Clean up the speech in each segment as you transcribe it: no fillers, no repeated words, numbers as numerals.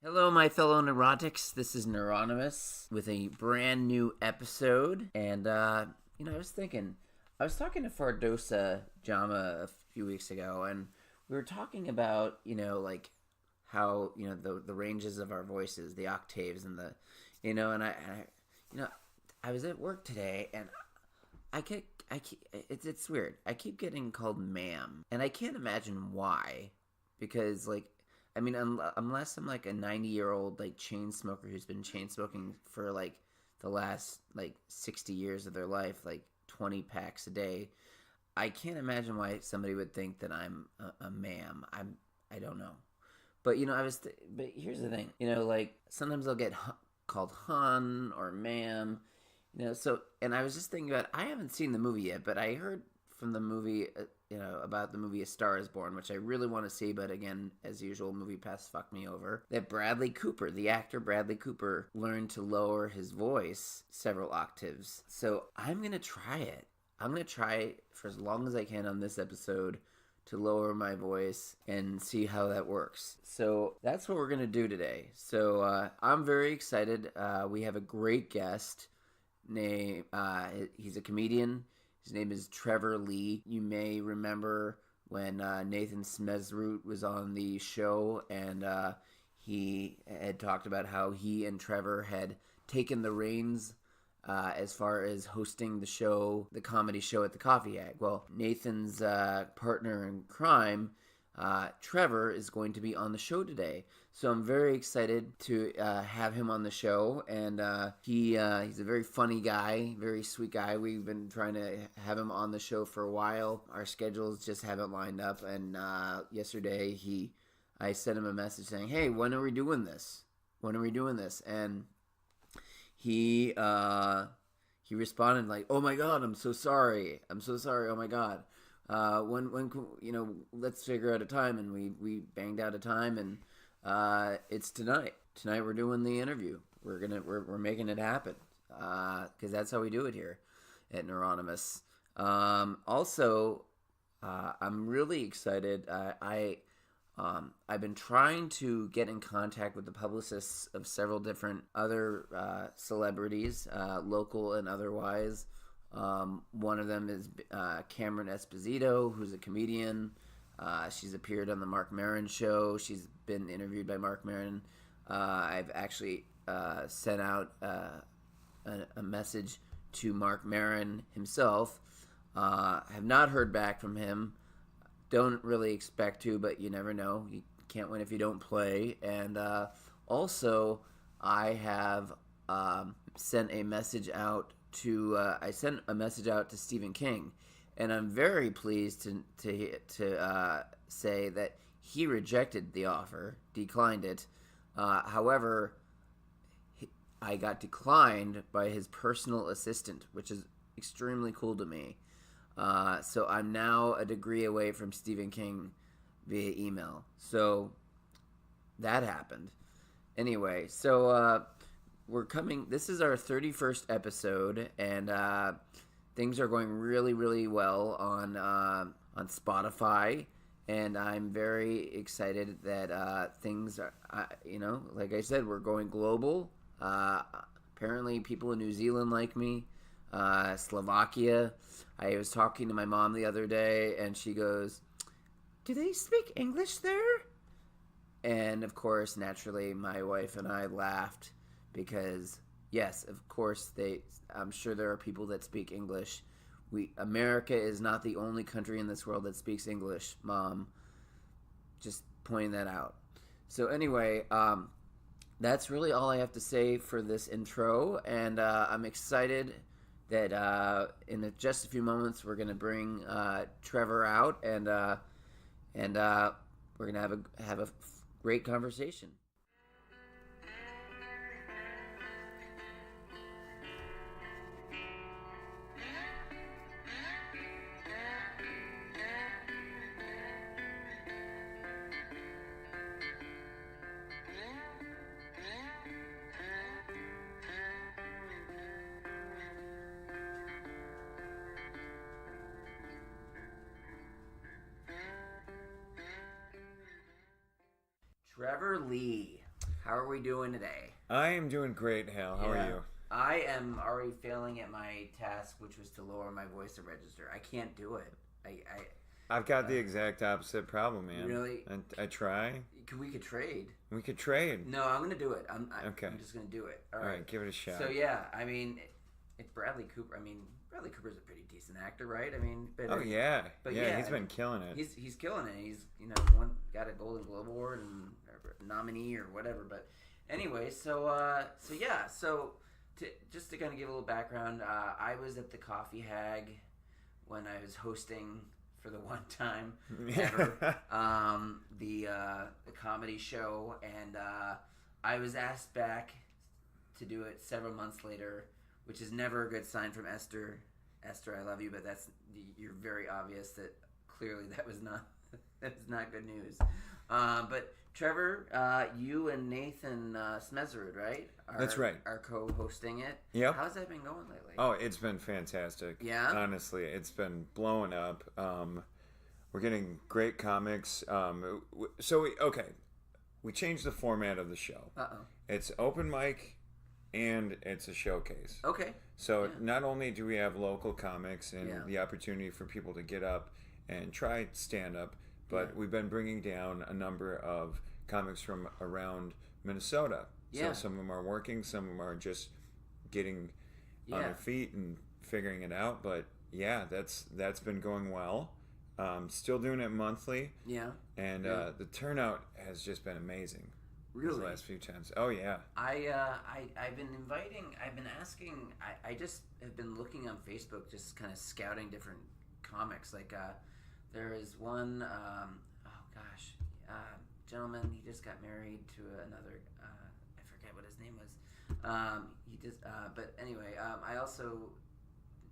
Hello, my fellow Neurotics. This is Neuronymous with a brand new episode. And, I was talking to Fardosa Jama a few weeks ago, and we were talking about, how, the ranges of our voices, the octaves, and I was at work today, and it's weird. I keep getting called ma'am, and I can't imagine why, because, unless I'm like a 90-year-old chain smoker who's been chain smoking for the last 60 years of their life, 20 packs a day, I can't imagine why somebody would think that I'm a ma'am. I don't know, but but here's the thing, sometimes I'll get called hun or ma'am, So, and I was just thinking about, I haven't seen the movie yet, but I heard from the movie, about the movie A Star Is Born, which I really want to see, but again, as usual, Movie Pass fucked me over, that Bradley Cooper, the actor Bradley Cooper, learned to lower his voice several octaves. So I'm going to try it. I'm going to try for as long as I can on this episode to lower my voice and see how that works. So that's what we're going to do today. So I'm very excited. We have a great guest. He's a comedian. His name is Trevor Lee. You may remember when Nathan Smezrut was on the show, and he had talked about how he and Trevor had taken the reins as far as hosting the show, the comedy show at the Coffee Hag. Well, Nathan's partner in crime, Trevor, is going to be on the show today. So I'm very excited to have him on the show, and he's a very funny guy, very sweet guy. We've been trying to have him on the show for a while. Our schedules just haven't lined up, and yesterday I sent him a message saying, "Hey, when are we doing this? When are we doing this?" And he responded like, "Oh my God, I'm so sorry. I'm so sorry. Oh my God. When let's figure out a time." And we banged out a time, and it's tonight. Tonight we're doing the interview. We're making it happen, because that's how we do it here at Neuronymous. Also, I'm really excited. I've been trying to get in contact with the publicists of several different other celebrities, local and otherwise. One of them is Cameron Esposito, who's a comedian. She's appeared on the Marc Maron show. She's been interviewed by Marc Maron. I've actually sent out a message to Marc Maron himself. Have not heard back from him. Don't really expect to, but you never know. You can't win if you don't play. And also, I have sent a message out to Stephen King, and I'm very pleased to say that he rejected the offer, declined it. However, I got declined by his personal assistant, which is extremely cool to me. So I'm now a degree away from Stephen King via email. So that happened. Anyway, so we're coming. This is our 31st episode, and things are going really, really well on Spotify. And I'm very excited that things are, like I said, we're going global. Apparently, people in New Zealand like me. Slovakia. I was talking to my mom the other day, and she goes, "Do they speak English there?" And of course, naturally, my wife and I laughed because, yes, of course, I'm sure there are people that speak English. America is not the only country in this world that speaks English, Mom. Just pointing that out. So anyway, that's really all I have to say for this intro, and I'm excited that in just a few moments we're going to bring Trevor out, and we're going to have a great conversation. Trevor Lee. How are we doing today? I am doing great, Hal. How are you? I am already failing at my task, which was to lower my voice to register. I can't do it. I've got the exact opposite problem, man. Really? I try. We could trade. We could trade. No, I'm gonna do it. Okay. I'm just gonna do it. All right, give it a shot. So yeah, I mean, if Bradley Cooper. I mean, Bradley Cooper's a pretty decent actor, right? I mean, but he's been killing it. He's killing it. He's got a Golden Globe Award and nominee or whatever. But anyway, just to kind of give a little background, I was at the Coffee Hag when I was hosting for the one time ever the comedy show, and I was asked back to do it several months later, which is never a good sign from Esther. Esther, I love you, but you're very obvious that clearly that was not good news. But Trevor, you and Nathan Smezerud, right? That's right. Are co-hosting it. Yep. How's that been going lately? Oh, it's been fantastic. Yeah? Honestly, it's been blowing up. We're getting great comics. We changed the format of the show. Uh-oh. It's open mic and it's a showcase. Okay. So not only do we have local comics and the opportunity for people to get up and try stand-up, but we've been bringing down a number of comics from around Minnesota. So some of them are working, some of them are just getting on their feet and figuring it out. But that's been going well. Still doing it monthly. Yeah. And the turnout has just been amazing. Really? These last few times. Oh yeah. I've been asking. I just have been looking on Facebook, just kind of scouting different comics. Like there is one. Gentleman. He just got married to another. I forget what his name was. But anyway, I also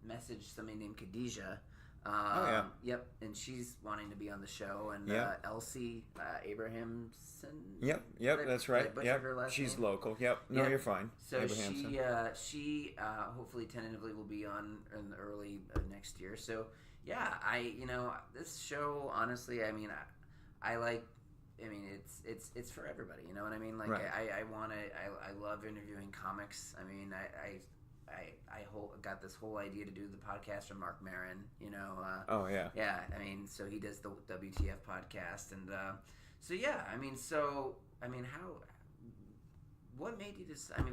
messaged somebody named Khadijah. Yep, and she's wanting to be on the show, and Elsie Abrahamson. Yep, that's right. She's name? Local. Yep, no, you're fine. So she hopefully tentatively will be on in the early next year. So this show, honestly, I like. It's for everybody. You know what I mean? Like I love interviewing comics. I got this whole idea to do the podcast from Mark Maron, so he does the WTF podcast, and what made you decide?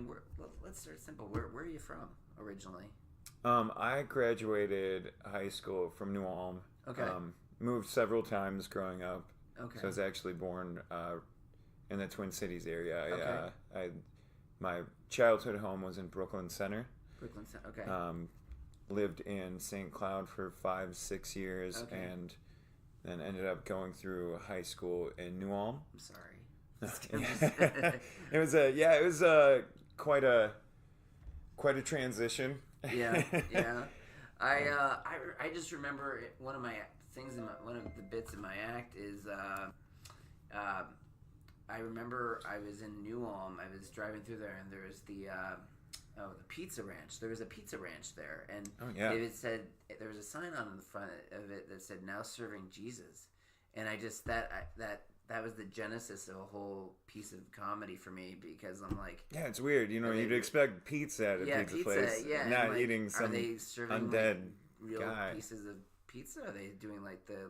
Let's start simple. Where are you from originally? I graduated high school from New Ulm. Okay. Moved several times growing up. Okay. So I was actually born in the Twin Cities area. My childhood home was in Brooklyn Center. Okay. Lived in St. Cloud for 5-6 years, and then ended up going through high school in New Ulm. I'm sorry. It was quite a transition. Yeah. I just remember one of my things one of the bits in my act is I remember I was in New Ulm. I was driving through there, and there was the Pizza Ranch. There was a Pizza Ranch there, and it said there was a sign on the front of it that said "Now serving Jesus," and I just that was the genesis of a whole piece of comedy for me, because I'm like, it's weird. You'd expect pizza at a pizza place, not eating some are they serving undead real guy. Pieces of pizza? Are they doing like the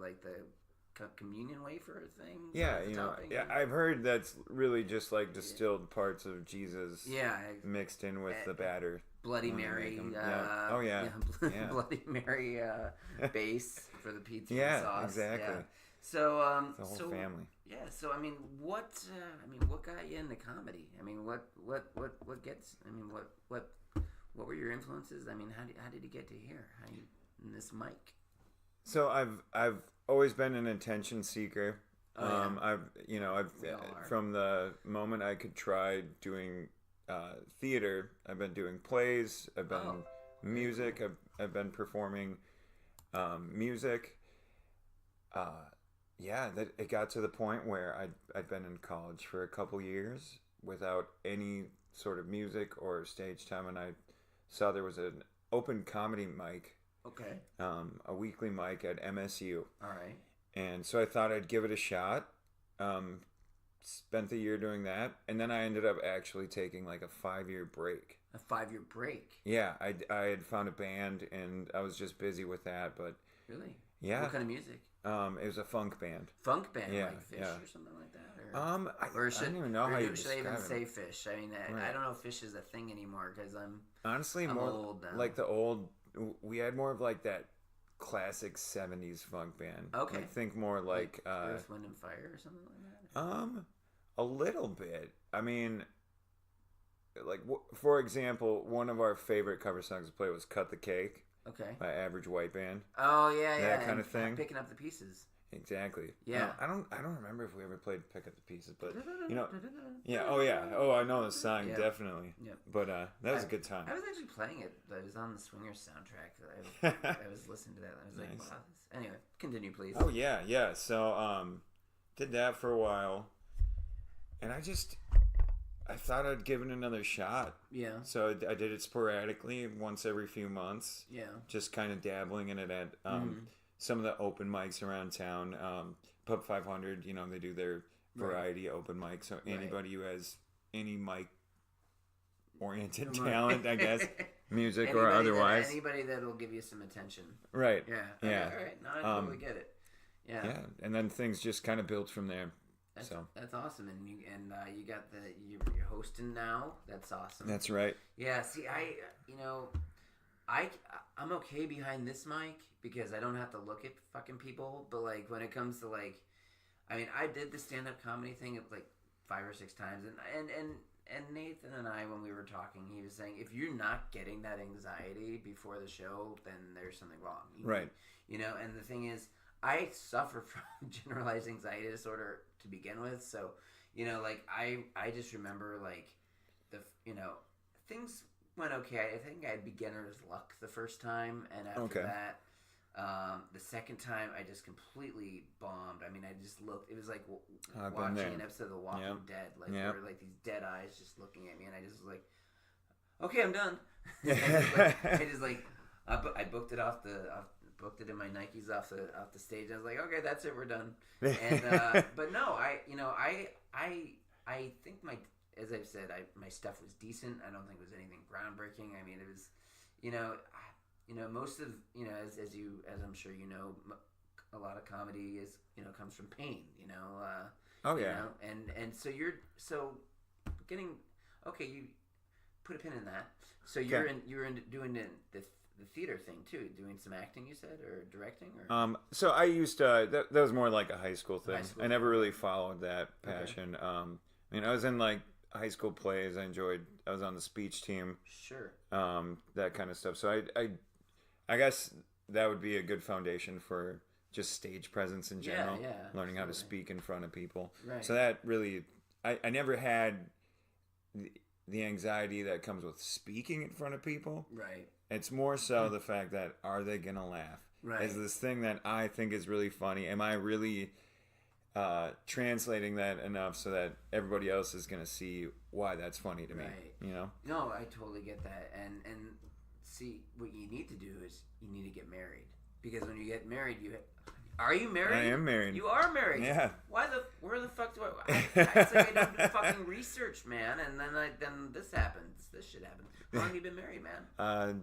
communion wafer thing? I've heard that's really just like distilled parts of Jesus mixed in with the batter. Bloody Mary Bloody Mary base for the pizza sauce. Exactly. So the whole family. What got you into comedy? What gets, what were your influences? How did you get to here? How you in this mic? So I've always been an attention seeker. I've from the moment I could try doing theater, I've been doing plays. I've been music. I've been performing music. That it got to the point where I'd been in college for a couple years without any sort of music or stage time, and I saw there was an open comedy mic. Okay. A weekly mic at MSU. All right. And so I thought I'd give it a shot. spent the year doing that, and then I ended up actually taking like a 5-year break. A 5-year break? Yeah, I had found a band, and I was just busy with that, but... Really? Yeah. What kind of music? It was a funk band. Funk band? Yeah, Like Fish or something like that? Or, I don't even know how you should I even describe say it. Fish? I mean, I don't know if Fish is a thing anymore, because Honestly, I'm more old now. like the old... We had more of like that classic 70s funk band. Okay. Like, think more like... Earth, Wind, and Fire or something like that? A little bit. I mean... Like, for example, one of our favorite cover songs to play was Cut the Cake. Okay. By Average White Band. Oh, yeah. That kind of thing. Picking up the pieces. Exactly. Yeah. I don't remember if we ever played Pick Up the Pieces, but yeah. Oh yeah. Oh, I know the song definitely. Yeah. But that was a good time. I was actually playing it. I was on the Swingers soundtrack. I was listening to that. I was like, nice. Wow. Anyway, continue, please. Oh yeah. So did that for a while, and I thought I'd give it another shot. Yeah. So I did it sporadically, once every few months. Yeah. Just kind of dabbling in it at some of the open mics around town. Pub 500, they do their variety open mics. So anybody who has any mic-oriented talent, I guess, music or otherwise. Anybody that'll give you some attention. Right. Yeah. Yeah. All right. No, I totally get it. Yeah. Yeah. And then things just kind of built from there. That's awesome, and you got you're hosting now. That's awesome. That's right. Yeah. See, I'm okay behind this mic because I don't have to look at fucking people. But like when it comes to like, I mean, I did the stand-up comedy thing like 5 or 6 times, and Nathan and I, when we were talking, he was saying if you're not getting that anxiety before the show, then there's something wrong. Right. And the thing is, I suffer from generalized anxiety disorder to begin with, so like I just remember like things went okay. I think I had beginner's luck the first time, and after that, the second time I just completely bombed. I mean, I just looked. It was like watching an episode of The Walking Dead, like there were like these dead eyes just looking at me, and I just was like, okay, I'm done. I booked it off the. Booked it in my Nikes off the stage. I was like, okay, that's it, we're done. And but no, I think as I've said, my stuff was decent. I don't think it was anything groundbreaking. I mean, it was, most of as I'm sure a lot of comedy is comes from pain. Oh yeah. And so you put a pin in that. So you're doing the theater thing too, doing some acting, you said, or directing, or so I used to that was more like a high school thing. I never really followed that passion. Okay. I mean, I was in like high school plays. I was on the speech team, sure, that kind of stuff. So I guess that would be a good foundation for just stage presence in general. Yeah, learning how to speak in front of people. Right. So that really I never had the anxiety that comes with speaking in front of people. Right. It's more so the fact that, are they going to laugh? Right. Is this thing that I think is really funny, am I really translating that enough so that everybody else is going to see why that's funny to me? Right. No, I totally get that. And see, what you need to do is you need to get married. Because when you get married, are you married? I am married. You are married. Yeah. Where the fuck do it's like I don't do fucking research, man, and then this happens. This shit happens. How long have you been married, man?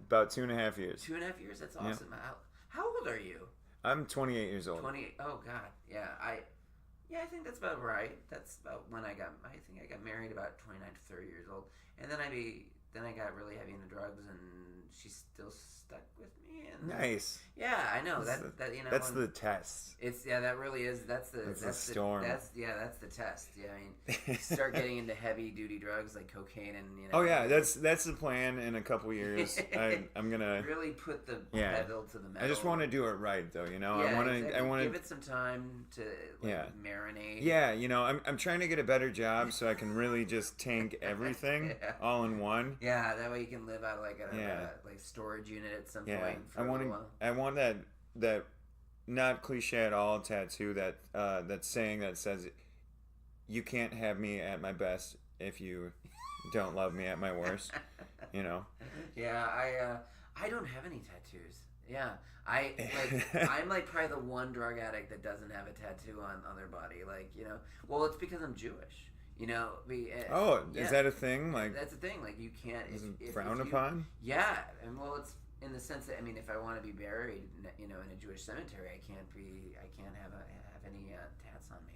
About 2.5 years. 2.5 years? That's awesome. Yeah. How old are you? I'm 28 years old. 28. Oh God. Yeah. I think that's about right. That's about when I think I got married about 29 to 30 years old, and then I got really heavy into drugs, and she's still stuck with me. And nice. Yeah, I know that That's the test. That really is. That's the storm. That's the test. Yeah, I mean, you start getting into heavy duty drugs like cocaine and Oh yeah, that's the plan. In a couple years, I'm gonna really put the pedal to the metal. I just want to do it right, though. Yeah, I want to give it some time to marinate. Yeah, I'm trying to get a better job so I can really just tank everything all in one. Yeah, that way you can live out of like a storage unit at some point. I want that not cliche at all tattoo that saying that says, "You can't have me at my best if you don't love me at my worst." Yeah, I don't have any tattoos. Yeah, I'm like probably the one drug addict that doesn't have a tattoo on their body. Like, well, it's because I'm Jewish. Is that a thing? Like, that's the thing. Like, you can't. If frowned upon? Yeah, and well, it's in the sense that if I want to be buried, in a Jewish cemetery, I can't have any tats on me.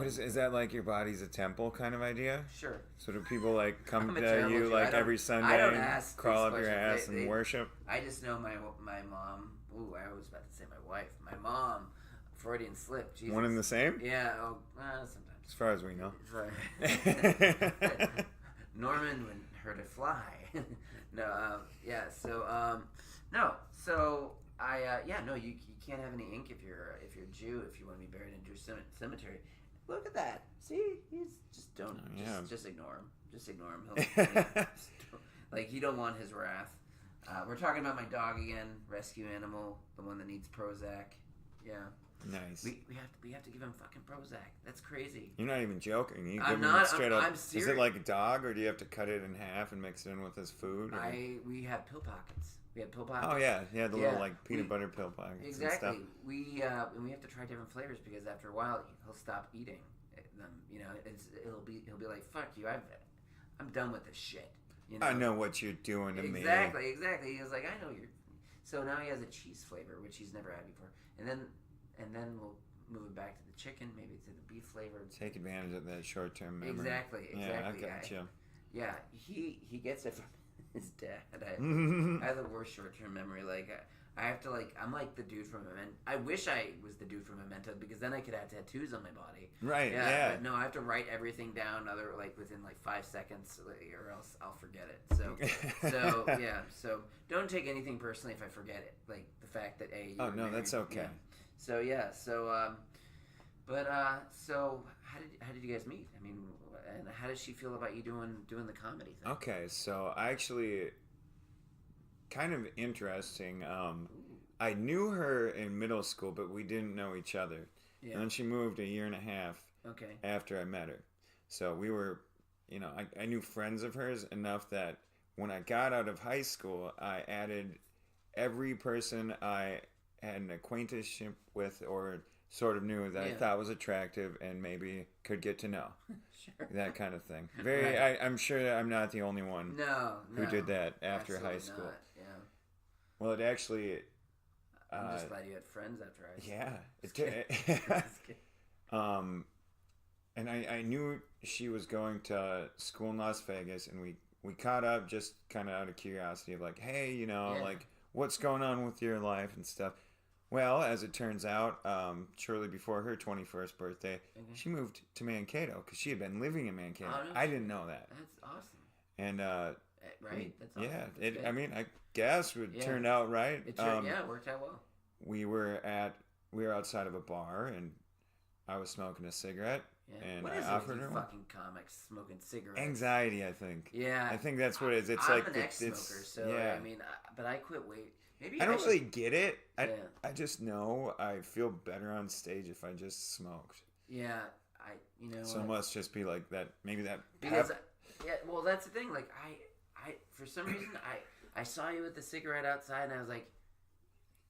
Is that like your body's a temple kind of idea? Sure. So do people like come to you like every Sunday and crawl up your ass and worship? I just know my mom. Ooh, I was about to say my wife. My mom, Freudian slip. Jesus. One and the same? Yeah. Sometimes. As far as we know. Norman would hurt a fly. No. Yeah. So. No. So no. You can't have any ink if you're Jew. If you want to be buried in a Jewish cemetery. Look at that. See, he's just don't just ignore him. Just ignore him. Like, you don't want his wrath. We're talking about my dog again, rescue animal, the one that needs Prozac. Yeah. Nice. We have to give him fucking Prozac. That's crazy. You're not even joking. You I'm give not. Him straight up. I'm serious. Is it like a dog, or do you have to cut it in half and mix it in with his food? Or? We have pill pockets. We have pill pockets. Oh yeah, the little like peanut butter pill pockets. Exactly. And stuff. We have to try different flavors because after a while he'll stop eating them. He'll be like, fuck you. I'm done with this shit. I know what you're doing to me. Exactly. He was like, I know you're. So now he has a cheese flavor, which he's never had before, and then we'll move it back to the chicken, maybe to the beef flavor. Take advantage of that short-term memory. Exactly. Yeah, I got you. Yeah, he gets it from his dad. I have the worst short-term memory. Like, I have to, like, I'm like the dude from Memento. I wish I was the dude from Memento because then I could have tattoos on my body. Right, yeah. But no, I have to write everything down within 5 seconds or else I'll forget it. So So don't take anything personally if I forget it. Like the fact that that's okay. Yeah. So so how did you guys meet? I mean, and how does she feel about you doing the comedy thing? Okay, so I actually kind of interesting. I knew her in middle school, but we didn't know each other. Yeah. And then she moved a year and a half after I met her. So we were, I knew friends of hers enough that when I got out of high school, I added every person I had an acquaintanceship with or sort of knew that I thought was attractive and maybe could get to know. Sure. That kind of thing. Right. I'm sure that I'm not the only one who did that after high school. Not. Yeah. Well, it actually... I'm just glad you had friends after high school. Yeah. And I knew she was going to school in Las Vegas, and we caught up just kind of out of curiosity of like, hey, like, what's going on with your life and stuff. Well, as it turns out, shortly before her 21st birthday, she moved to Mankato because she had been living in Mankato. Oh, no, I didn't know that. That's awesome. And right? That's awesome. Yeah, That's I mean, I guess it turned out right. It worked out well. We were outside of a bar, and I was smoking a cigarette, and what I is offered it with her you fucking comics smoking cigarettes? Anxiety, I think. Yeah, I think that's what it is. It's I'm like an ex-smoker, so I mean, but I quit. Maybe I don't really get it. I just know I feel better on stage if I just smoked. Yeah, So it must just be like that. Maybe that. Because well, that's the thing. Like I for some reason I saw you with the cigarette outside, and I was like,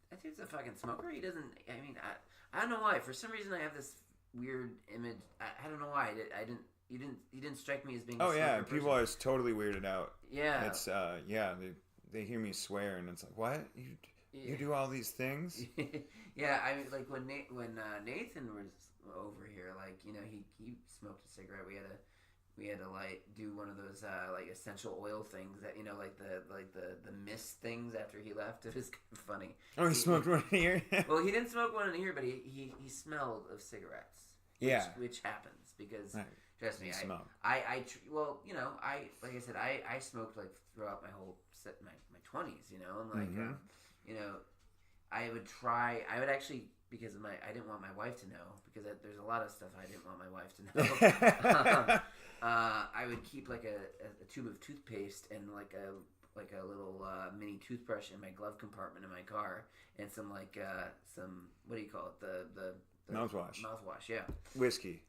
that dude's a fucking smoker. He doesn't. I mean, I don't know why. For some reason, I have this weird image. I don't know why. You didn't strike me as being. Oh yeah, people are totally weirded out. Yeah, it's They hear me swear, and it's like, what? You do all these things? Yeah, I mean, like when Nathan was over here, like, he smoked a cigarette. We had to do one of those like essential oil things that like the mist things after he left. It was kind of funny. Oh, he smoked one in here. Well, he didn't smoke one in here, but he smelled of cigarettes. Which happens because. Right. Trust me, I like I said, I smoked like throughout my whole my 20s, and like, I would actually, because I didn't want my wife to know, because there's a lot of stuff I didn't want my wife to know. I would keep like a tube of toothpaste and like a little mini toothbrush in my glove compartment in my car, and some what do you call it, the mouthwash, yeah, whiskey.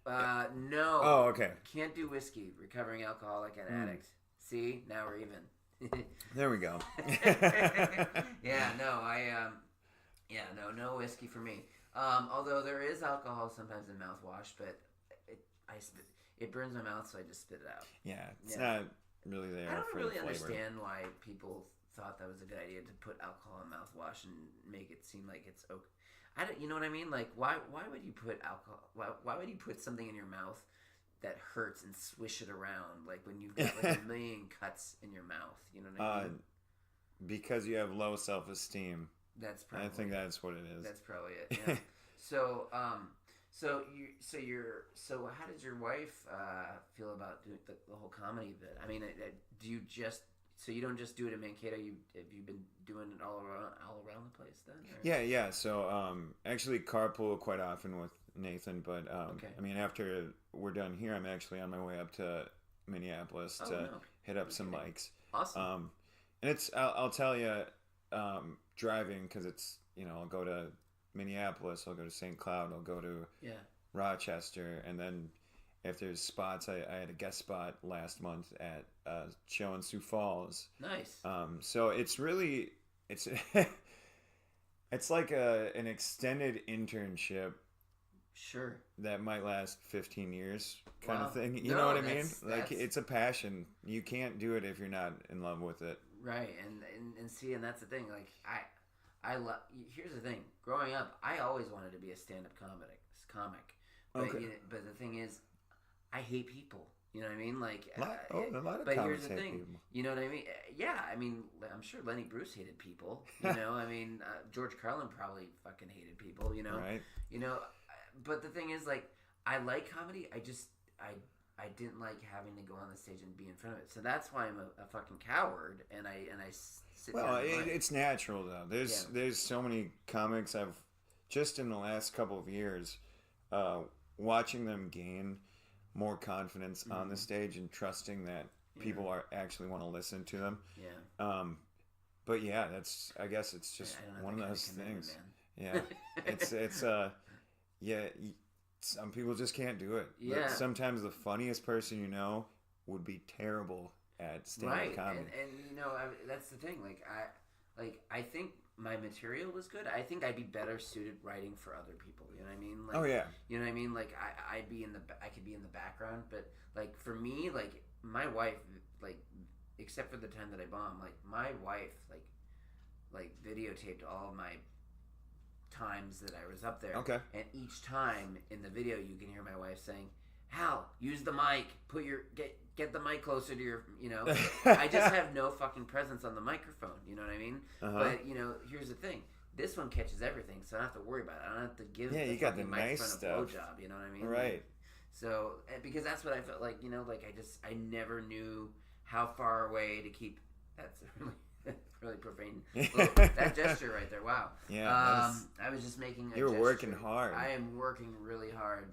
No. Oh, okay. Can't do whiskey. Recovering alcoholic and addict. See, now we're even. There we go. Yeah, no whiskey for me. Although there is alcohol sometimes in mouthwash, but it burns my mouth, so I just spit it out. Yeah, it's not really there. I don't for really the flavor. understand why people thought that was a good idea to put alcohol in mouthwash and make it seem like it's okay. You know what I mean? Like, why would you put alcohol? Why would you put something in your mouth that hurts and swish it around, like when you've got like a million cuts in your mouth? You know what I mean? Because you have low self-esteem. That's probably. I think that's what it is. That's probably it. Yeah. So how does your wife feel about doing the whole comedy bit? I mean, do you just you don't just do it in Mankato? Have you been doing it all around the place then? Or? Yeah. So actually carpool quite often with Nathan, but okay. I mean after we're done here, I'm actually on my way up to Minneapolis to hit up some mics. Awesome. And it's I'll tell you, driving, because it's I'll go to Minneapolis, I'll go to St. Cloud, I'll go to Rochester, and then if there's spots, I had a guest spot last month at a show in Sioux Falls. Nice. So it's really it's like an extended internship. Sure. That might last 15 years, kind of thing. You know what I mean? Like it's a passion. You can't do it if you're not in love with it. Right, and see, and that's the thing. Like I love. Here's the thing. Growing up, I always wanted to be a stand-up comic. But, okay. But the thing is, I hate people. You know what I mean? Like, a lot of but comics here's the thing. people. You know what I mean? Yeah, I mean, I'm sure Lenny Bruce hated people. You know, I mean, George Carlin probably fucking hated people. You know, right? You know, but the thing is, like, I like comedy. I didn't like having to go on the stage and be in front of it. So that's why I'm a fucking coward, and I sit down. Well, it's natural though. There's so many comics I've just in the last couple of years, watching them gain more confidence on the stage and trusting that people are actually want to listen to them. Yeah. But yeah, I guess it's just one of those things. Yeah. Some people just can't do it. Yeah. But sometimes the funniest person would be terrible at stand-up comedy. And that's the thing. I think my material was good. I think I'd be better suited writing for other people. You know what I mean? Like, oh yeah. You know what I mean? Like I could be in the background, but like for me, like my wife, like except for the time that I bombed, like my wife, like videotaped all of my times that I was up there. Okay. And each time in the video, you can hear my wife saying, "Hal, use the mic. Get the mic closer to your, I just have no fucking presence on the microphone. You know what I mean? Uh-huh. But here's the thing. This one catches everything, so I don't have to worry about it. I don't have to give you got the nice microphone stuff. a blowjob. You know what I mean? Right. Like, so because that's what I felt like. I never knew how far away to keep. That's really profane. That gesture right there. Wow. Yeah. I was just making a You were gesture. working hard. I am working really hard.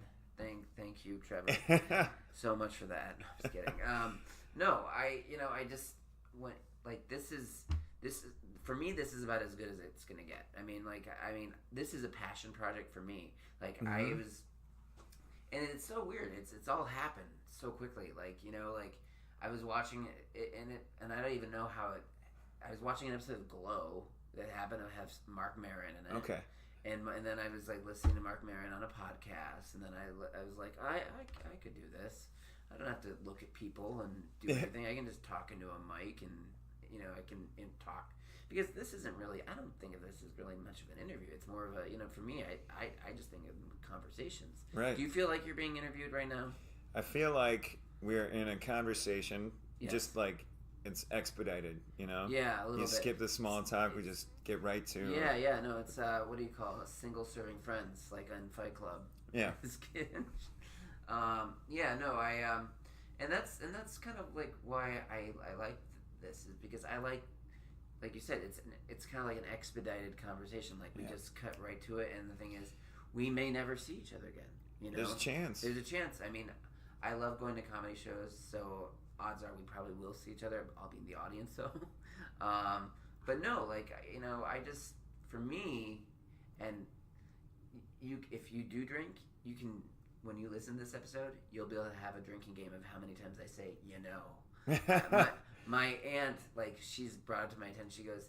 Thank you, Trevor, so much for that. No, I'm just kidding. No, I just went like this is for me. This is about as good as it's gonna get. I mean, this is a passion project for me. Like I was, and it's so weird. It's all happened so quickly. Like I was watching it, and I don't even know how it. I was watching an episode of Glow that happened to have Mark Maron in it. Okay. And then I was like listening to Mark Maron on a podcast, and then I was like, I could do this. I don't have to look at people and do anything. I can just talk into a mic, and I can talk, because this isn't really. I don't think of this as really much of an interview. It's more of a for me. I just think of conversations. Right. Do you feel like you're being interviewed right now? I feel like we're in a conversation, yes. Just like. It's expedited, Yeah, a little bit. You skip the small talk, we just get right to Yeah, no, it's, what do you call it? Single serving friends, like on Fight Club. Yeah. Just kidding. And that's kind of like why I like this, is because I like you said, it's kind of like an expedited conversation, like we just cut right to it, and the thing is, we may never see each other again, There's a chance. I mean, I love going to comedy shows, so odds are we probably will see each other. I'll be in the audience, so. But no, I just, for me, and if you do drink, you can, when you listen to this episode, you'll be able to have a drinking game of how many times I say, My aunt, like, she's brought it to my attention. She goes,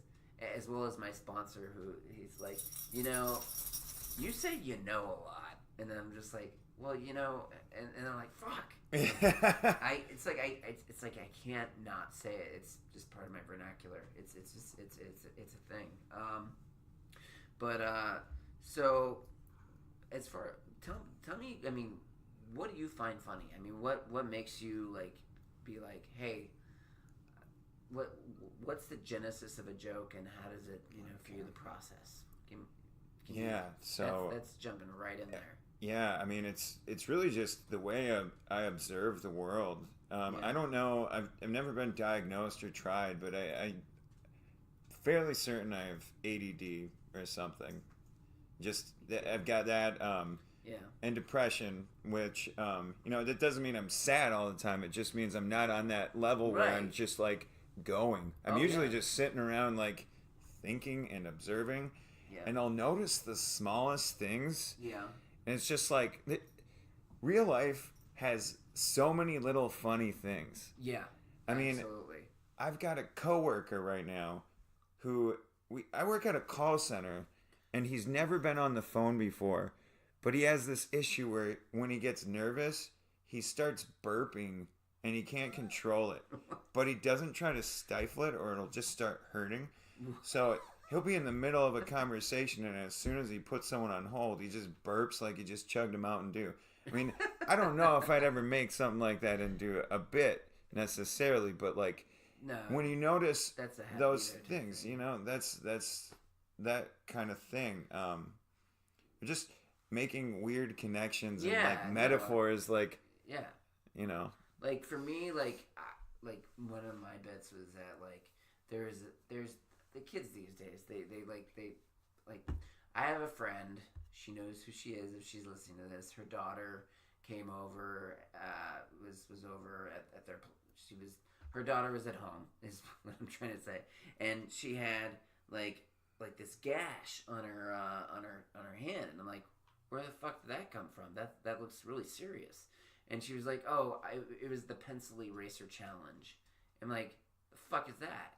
as well as my sponsor, who he's like, you say you know a lot, and then I'm just like, well, and I'm like, fuck. It's like I can't not say it. It's just part of my vernacular. It's a thing. So as far tell me, I mean, what do you find funny? I mean, what makes you like be like, hey, what's the genesis of a joke, and how does it for you the process? That's jumping right in there. Yeah, I mean it's really just the way I observe the world. I don't know. I've never been diagnosed or tried, but I fairly certain I have ADD or something. Just I've got that. And depression, which that doesn't mean I'm sad all the time. It just means I'm not on that level where I'm just like going. I'm usually just sitting around like thinking and observing, and I'll notice the smallest things. Yeah. And it's just like real life has so many little funny things. Yeah. I mean, absolutely. I've got a coworker right now who I work at a call center, and he's never been on the phone before, but he has this issue where when he gets nervous, he starts burping and he can't control it. But he doesn't try to stifle it or it'll just start hurting. So he'll be in the middle of a conversation, and as soon as he puts someone on hold, he just burps like he just chugged a Mountain Dew. I mean, I don't know if I'd ever make something like that into a bit necessarily, but like when you notice those things, that's that kind of thing. Just making weird connections and like metaphors, like like for me, like one of my bits was that like there's the kids these days, they I have a friend, she knows who she is if she's listening to this. Her daughter came over, was over at their, her daughter was at home is what I'm trying to say, and she had like this gash on her hand, and I'm like, where the fuck did that come from? That looks really serious. And she was like, it was the pencil eraser challenge. I'm like, the fuck is that?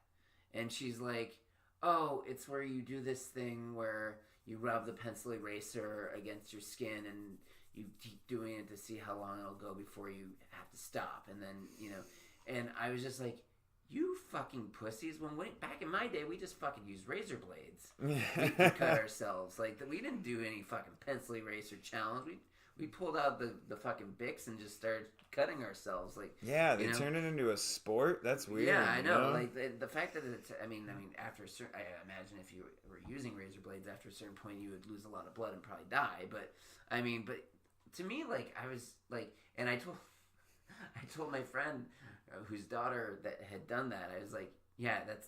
And she's like, oh, it's where you do this thing where you rub the pencil eraser against your skin, and you keep doing it to see how long it'll go before you have to stop. And then, and I was just like, you fucking pussies. Back in my day, we just fucking used razor blades. We could cut ourselves. Like, we didn't do any fucking pencil eraser challenge. We pulled out the fucking Bics and just started cutting ourselves. Like, yeah, they turned it into a sport. That's weird. Yeah, I know. Like the fact that it's. I mean, after a certain, I imagine if you were using razor blades, after a certain point, you would lose a lot of blood and probably die. But to me, like, I was like, and I told my friend whose daughter that had done that, I was like, yeah, that's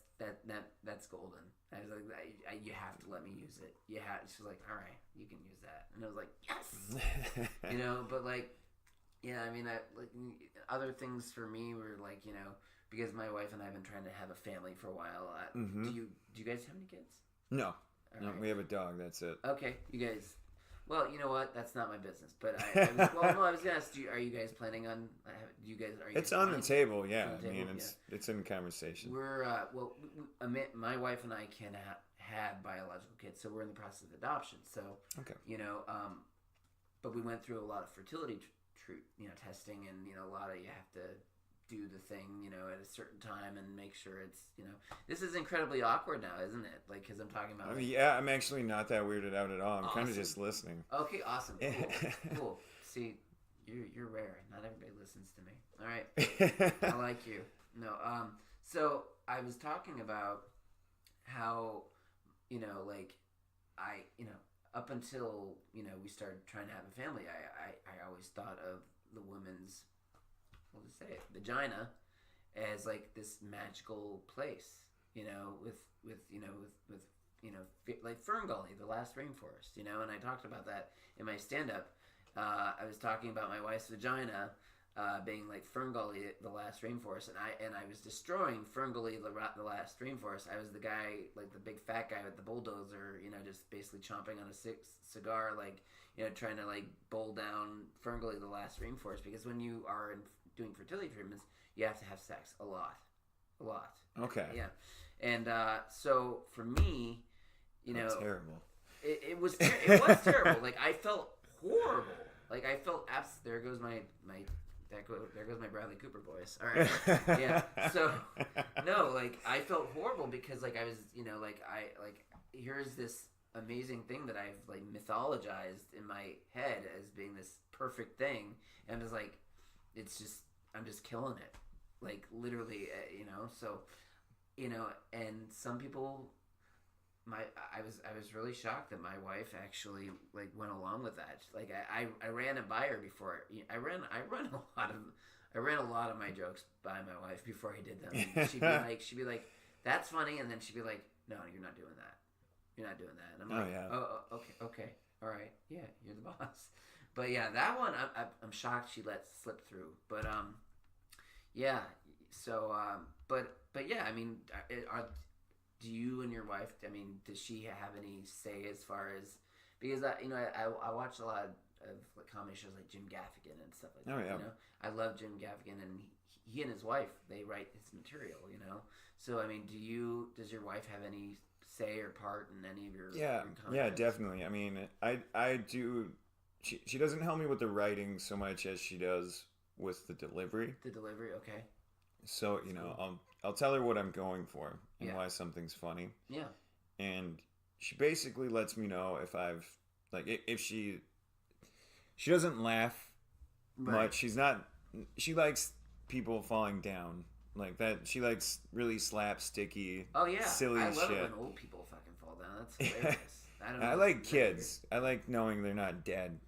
golden. I was like, you have to let me use it. You have. She was like, all right, you can use that. And I was like, yes. But like, yeah, I mean, other things for me were like, because my wife and I have been trying to have a family for a while. Do you guys have any kids? No, right. We have a dog. That's it. Okay, you guys. Well, you know what? That's not my business. But I was gonna ask you: are you guys planning on? It's on the table. Yeah, I mean, it's in conversation. We're my wife and I can had biological kids, so we're in the process of adoption. So okay, but we went through a lot of fertility testing, and a lot of you have to do the thing, at a certain time and make sure it's, this is incredibly awkward now, isn't it? Like, because I'm talking about. Yeah, I'm actually not that weirded out at all. I'm kind of just listening. Okay, awesome, cool. See, you're rare. Not everybody listens to me. All right, I like you. No, so I was talking about how, up until we started trying to have a family, I always thought of the woman's, we'll just say it, vagina as like this magical place, with like Fern Gully, the last rainforest, and I talked about that in my stand-up. I was talking about my wife's vagina being like Fern Gully, the last rainforest, and I was destroying Fern Gully, the last rainforest. I was the guy, like the big fat guy with the bulldozer, just basically chomping on a cigar, like, trying to like bowl down Fern Gully, the last rainforest, because when you are doing fertility treatments, you have to have sex a lot. a lot. Okay. Yeah, and so for me, That's terrible. It was terrible. Like I felt horrible. Like I felt there goes my there goes my Bradley Cooper voice. All right, yeah. So no, like I felt horrible because like I was here's this amazing thing that I've like mythologized in my head as being this perfect thing, and it's like I'm just killing it, like literally, So, and some people. I was really shocked that my wife actually like went along with that. Like I ran it by her before. I ran a lot of my jokes by my wife before I did them. And she'd be like, that's funny, and then she'd be like, no, you're not doing that. You're not doing that. And I'm like, oh, okay, all right, yeah, you're the boss. But yeah, that one I'm shocked she let slip through. But yeah. So but yeah, I mean, do you and your wife? I mean, does she have any say as far as because I watch a lot of like comedy shows like Jim Gaffigan and stuff like that. Yeah. I love Jim Gaffigan, and he and his wife they write his material. So I mean, does your wife have any say or part in any of your yeah, definitely. I mean, I do. She doesn't help me with the writing so much as she does with the delivery. The delivery, okay. So I'll tell her what I'm going for and why something's funny. Yeah. And she basically lets me know if I've if she doesn't laugh much. She likes people falling down like that. She likes really slapsticky, silly shit. I love it when old people fucking fall down. That's hilarious. I like kids. I like knowing they're not dead.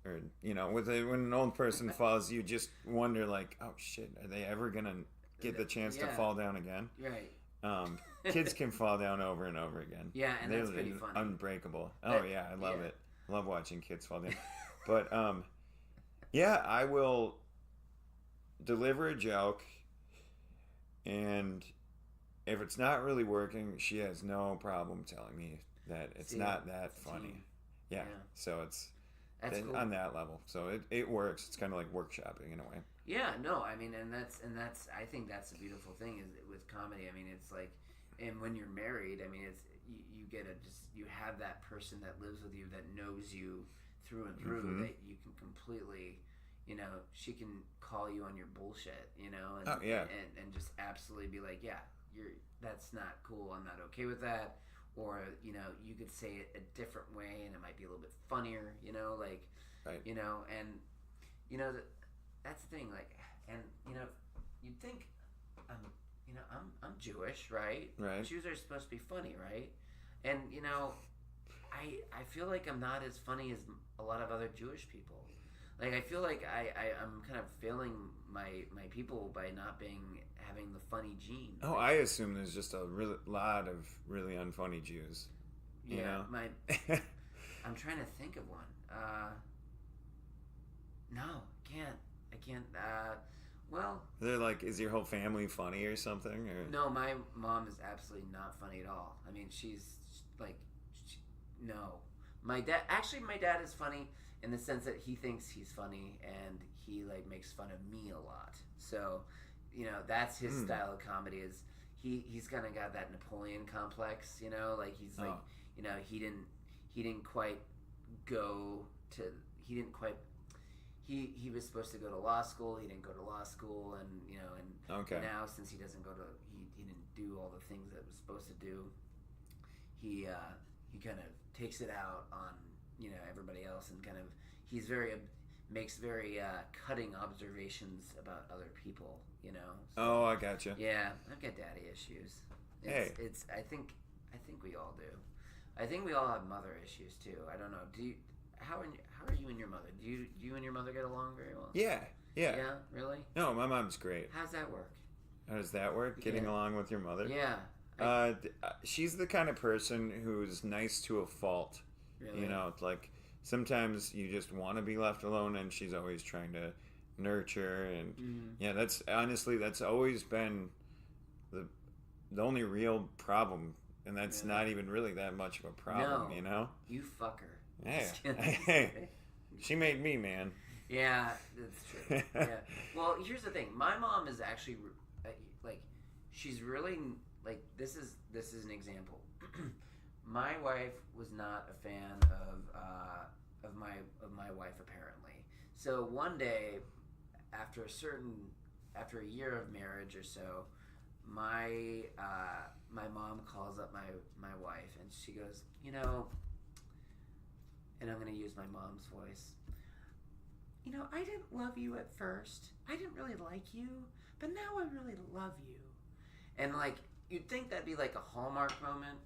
Or when an old person falls, you just wonder like, oh shit, are they ever gonna get the chance to fall down again? Right. Kids can fall down over and over again. Yeah, and that's pretty funny. Unbreakable. Oh yeah, I love it. I love watching kids fall down. But yeah, I will deliver a joke, and if it's not really working, she has no problem telling me that it's not that funny. Yeah. So it's. That's cool. On that level, so it works. It's kind of like workshopping in a way. Yeah, no, I mean, and that's I think that's the beautiful thing is with comedy. I mean, it's like, and when you're married, I mean, it's you get you have that person that lives with you that knows you through and through that you can completely, she can call you on your bullshit, and and just absolutely be like, yeah, that's not cool. I'm not okay with that. Or you could say it a different way, and it might be a little bit funnier. Right. And that's the thing. Like, and you'd think, I'm Jewish, right? Right. Jews are supposed to be funny, right? And I feel like I'm not as funny as a lot of other Jewish people. Like I feel like I'm kind of failing my people by not having the funny gene. Oh, I assume there's just a lot of really unfunny Jews. Yeah, I'm trying to think of one. No, I can't. Well, they're like, is your whole family funny or something? Or? No, my mom is absolutely not funny at all. I mean, she's like, no. My dad is funny. In the sense that he thinks he's funny and he like makes fun of me a lot. So, that's his style of comedy is he's kind of got that Napoleon complex, like he's like, he didn't quite go to, he was supposed to go to law school. He didn't go to law school and now since he doesn't he didn't do all the things that was supposed to do, he kind of takes it out on everybody else and kind of makes very cutting observations about other people, So, I gotcha. Yeah, I've got daddy issues. It's I think we all do. I think we all have mother issues too. I don't know. How are you and your mother? Do you and your mother get along very well? Yeah. Yeah, really? No, my mom's great. How's that work? How does that work? Getting along with your mother? Yeah. She's the kind of person who's nice to a fault. Really? Like sometimes you just want to be left alone, and she's always trying to nurture. And that's always been the only real problem, and that's not even really that much of a problem. No, you fucker. Hey, she made me, man. Yeah, that's true. Yeah. Well, here's the thing. My mom is actually like she's really like this is an example. My wife was not a fan of my wife apparently. So one day, after a year of marriage or so, my mom calls up my wife and she goes, and I'm gonna use my mom's voice. I didn't love you at first. I didn't really like you, but now I really love you. And like you'd think that'd be like a Hallmark moment,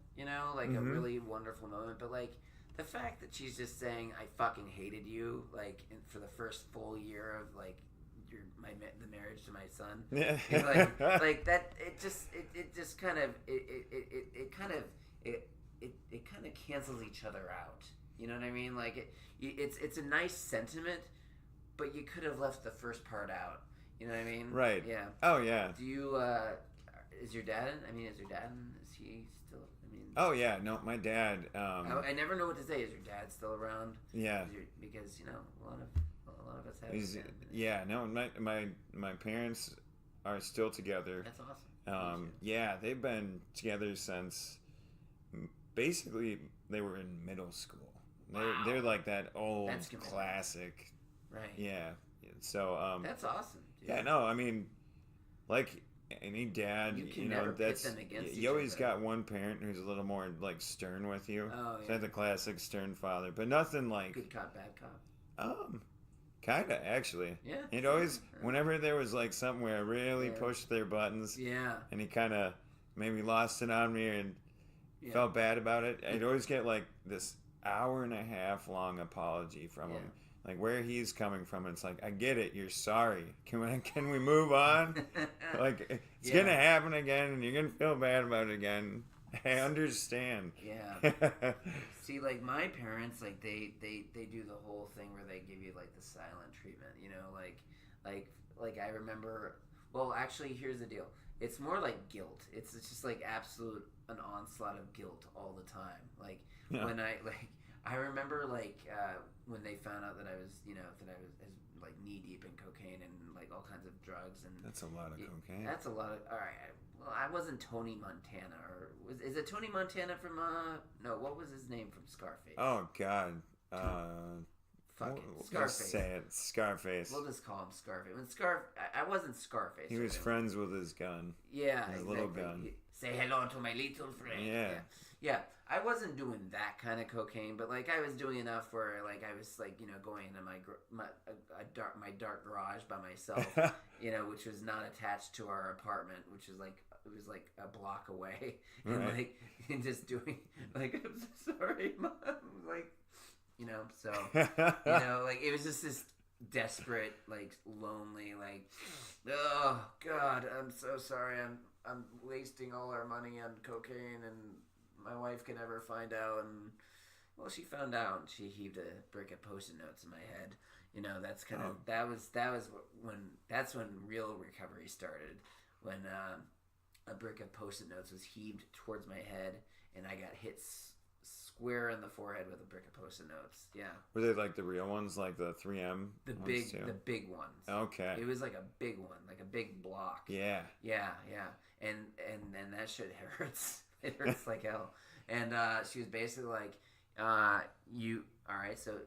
like a really wonderful moment, but like the fact that she's just saying I fucking hated you, like for the first full year of like the marriage to my son, like that, it kind of cancels each other out. You know what I mean? Like it's a nice sentiment, but you could have left the first part out. You know what I mean? Right. Yeah. Oh yeah. Do you? Is your dad? Is he still? Oh yeah. No, my dad. I never know what to say. Is your dad still around? Yeah. Because a lot of us have. Yeah. No, my parents are still together. That's awesome. Yeah, they've been together since basically they were in middle school. They're like that old classic. Right. Yeah. So that's awesome. Dude. Yeah. No, I mean, like any dad, that's them against you always got one parent who's a little more like stern with you. Oh yeah. So the classic stern father, but nothing like good cop, bad cop. Kinda actually. Yeah. It always whenever there was like something where I really pushed their buttons. Yeah. And he kind of maybe lost it on me and felt bad about it. I'd always get like this hour and a half long apology from him. Like where he's coming from, it's like I get it. You're sorry. Can we move on? Like it's gonna happen again, and you're gonna feel bad about it again. I understand. Yeah. See, like my parents, like they do the whole thing where they give you like the silent treatment. Like I remember. Well, actually, here's the deal. It's more like guilt. It's just like an onslaught of guilt all the time. Like when I remember like when they found out that I was like knee deep in cocaine and like all kinds of drugs, and that's a lot of cocaine. That's a lot of. All right. Well, I wasn't Tony Montana, or is it Tony Montana from no? What was his name from Scarface? Oh God. Fuck it. Scarface. Say it. Scarface. We'll just call him Scarface. I wasn't Scarface. He was friends with his gun. Yeah, his little gun. Say hello to my little friend. Yeah. I wasn't doing that kind of cocaine, but like I was doing enough where like I was like going into my dark garage by myself, which was not attached to our apartment, which is like it was like a block away, and just doing like I'm so sorry, Mom, like so like it was just this desperate, like lonely, like oh God, I'm so sorry, I'm wasting all our money on cocaine and my wife could never find out, and well, she found out, and she heaved a brick of Post-it notes in my head. That's kind of that's when real recovery started. When a brick of Post-it notes was heaved towards my head, and I got hit square in the forehead with a brick of Post-it notes. Yeah. Were they like the real ones, like the 3M? The big ones. Okay. It was like a big one, like a big block. Yeah. Yeah. And that shit hurts. It hurts like hell. And she was basically like, you, all right, so,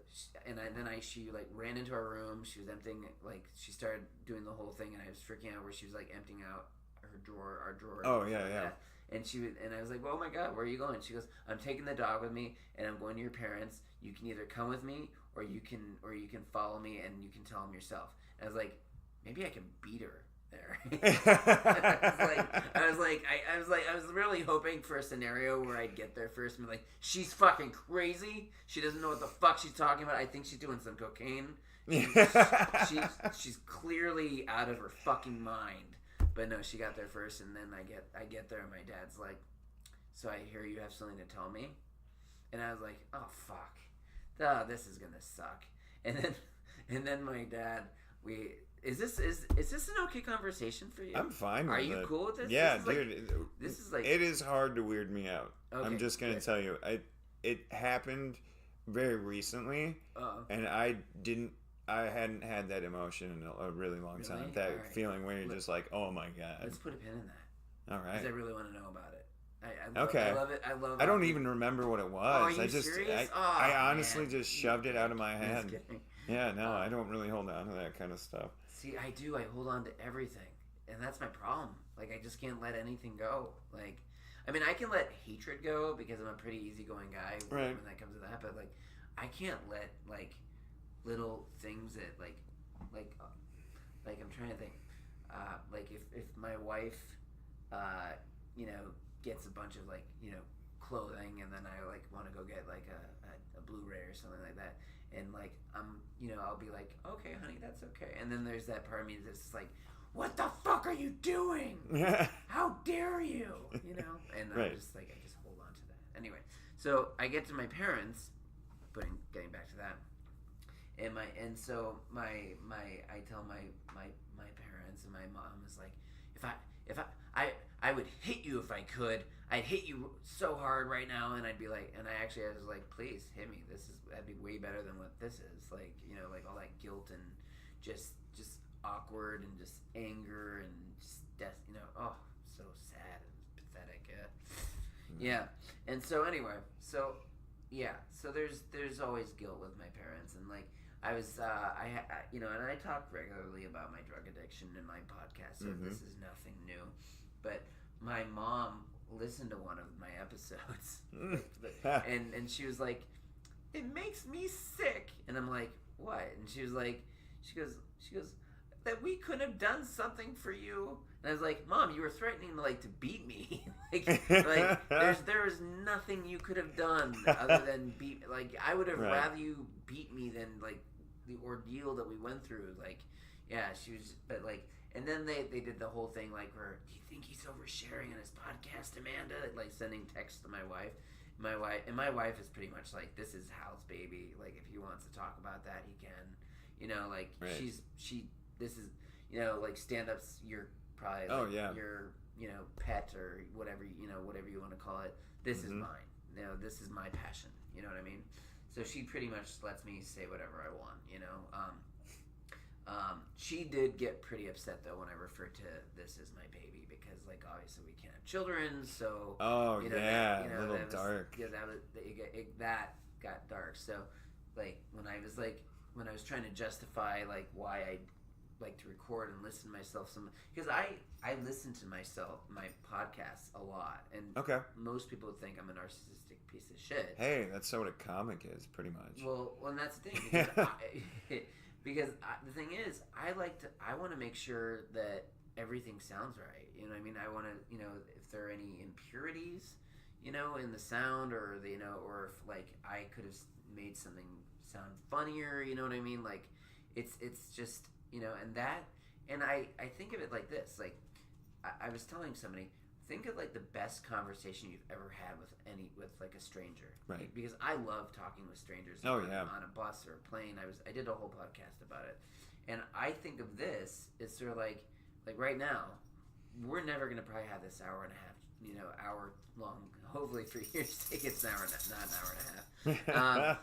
she like ran into our room. She was emptying, like, she started doing the whole thing, and I was freaking out where she was like emptying out our drawer. Oh, yeah. And I was like, well, oh my God, where are you going? She goes, I'm taking the dog with me, and I'm going to your parents. You can either come with me, or you can follow me, and you can tell them yourself. And I was like, maybe I can beat her there. I was really hoping for a scenario where I'd get there first and be like, she's fucking crazy. She doesn't know what the fuck she's talking about. I think she's doing some cocaine. She's clearly out of her fucking mind. But no, she got there first, and then I get there, and my dad's like, so I hear you have something to tell me? And I was like, oh fuck, this is gonna suck. And then my dad, Is this an okay conversation for you? I'm fine with it. Are you cool with this? Yeah, dude. This is like it is hard to weird me out. Okay, I'm just gonna tell you, it happened very recently, and I hadn't had that emotion in a really long time. That feeling where you're just like, oh my God. Let's put a pin in All right. Because I really want to know about it. Okay. I love it. I love. I don't even remember what it was. Oh, are you serious? I honestly man. just shoved it out of my Just hand. kidding. Yeah, no, I don't really hold on to that kind of stuff. See, I do. I hold on to everything, and that's my problem. Like, I just can't let anything go. Like, I mean, I can let hatred go because I'm a pretty easygoing guy when that comes to that. But like, I can't let like little things that like I'm trying to think. Like if my wife, you know, gets a bunch of like, you know, clothing, and then I like want to go get like a Blu-ray or something like that, and like you know, I'll be like, okay, honey, that's okay. And then there's that part of me that's just like, what the fuck are you doing? How dare you? You know? And I'm just like, I just hold on to that. Anyway, so I get to my parents, getting back to that, and so I tell my parents, and my mom is like, if I would hit you if I could. I'd hit you so hard right now, and I'd be like, and I was like, please hit me. That'd be way better than what this is. Like, you know, like all that guilt and just awkward and just anger and just death. You know, oh, so sad and pathetic. Yeah. And so anyway, so there's always guilt with my parents, and like I was, you know, and I talk regularly about my drug addiction in my podcast, so this is nothing new. But my mom listened to one of my episodes, and she was like, "It makes me sick," and I'm like, "What?" And she was like, she goes, that we could have done something for you. And I was like, Mom, you were threatening to beat me. there was nothing you could have done other than beat. Like, I would have rather you beat me than like the ordeal that we went through. Like, yeah, she was, but like, and then they did the whole thing like, where, do you think he's oversharing on his podcast, Amanda? Like sending texts to my wife. My wife is pretty much like, this is Hal's baby. Like, if he wants to talk about that, he can. You know, like this is, you know, like stand-ups, you're probably your, you know, pet or whatever, you know, whatever you want to call it. This is mine. You know, this is my passion. You know what I mean? So she pretty much lets me say whatever I want, you know. She did get pretty upset though when I referred to this as my baby, because like obviously we can't have children, so you know, that, you know, little that was, dark. Yeah, that got dark. So like when I was trying to justify like why I like to record and listen to myself because I listen to myself, my podcasts a lot, and most people think I'm a narcissistic piece of shit. Hey, that's what a comic is, pretty much. Well, and that's the thing, because the thing is, I want to make sure that everything sounds right. You know what I mean? I want to, you know, if there are any impurities, you know, in the sound, or the, you know, or if like I could have made something sound funnier, you know what I mean? Like it's just, you know, and I think of it like this, like I was telling somebody, think of like the best conversation you've ever had with like a stranger, right? Because I love talking with strangers on a bus or a plane. I did a whole podcast about it, and I think of this, it's sort of like right now, we're never gonna probably have this hour and a half, you know, hour long. Hopefully for your sake, it's not an hour and a half.